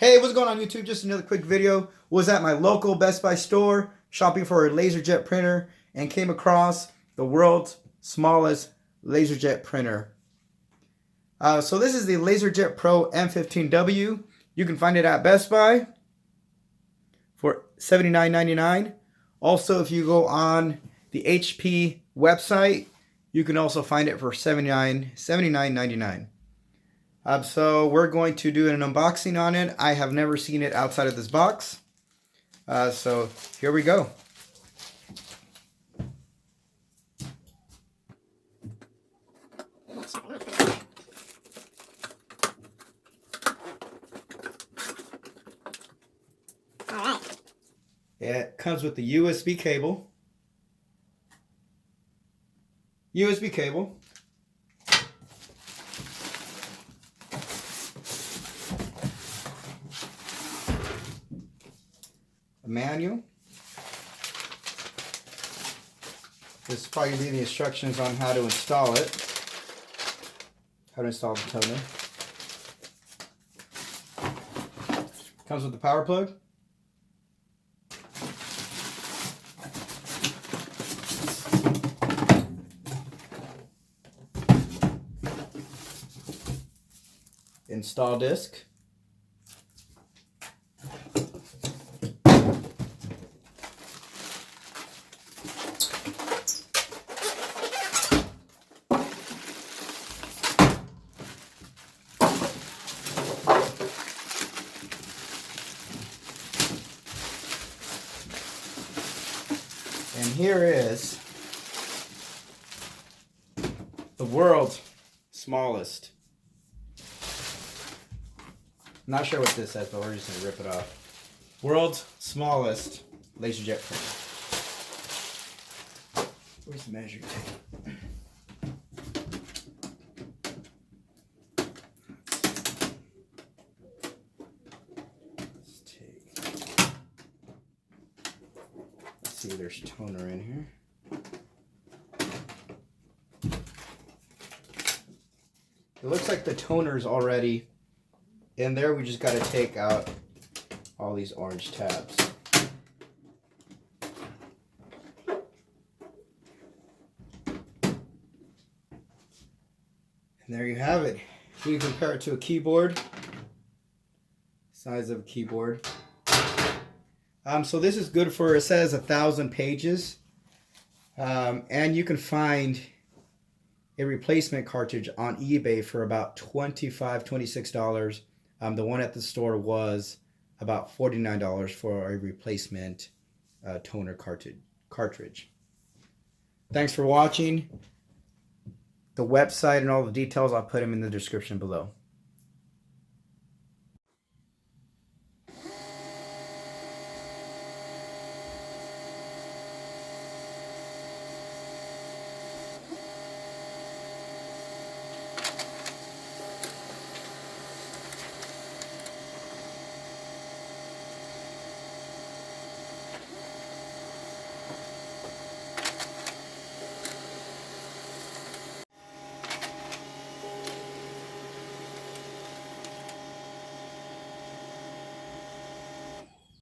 Hey, what's going on YouTube? Just another quick video. Was at my local Best Buy store shopping for a Laserjet printer and came across the world's smallest Laserjet printer. So this is the Laserjet Pro M15W. You can find it at Best Buy for $79.99. Also, if you go on the HP website, you can also find it for $79.99. So we're going to do an unboxing on it. I have never seen it outside of this box. So here we go. Alright. It comes with the USB cable. A manual. This is probably the instructions on how to install it. How to install the toner. Comes with the power plug. Install disc. And here is the world's smallest. I'm not sure what this says, but we're just going to rip it off. World's smallest Laserjet printer. Where's the measuring tape? Let's see, there's toner in here. It looks like the toner's already in there. We just got to take out all these orange tabs. And there you have it. You can compare it to a keyboard. Size of a keyboard. So this is good for, it says 1,000 pages. And you can find a replacement cartridge on eBay for about $25, $26. The one at the store was about $49 for a replacement toner cartridge. Thanks for watching. The website and all the details, I'll put them in the description below.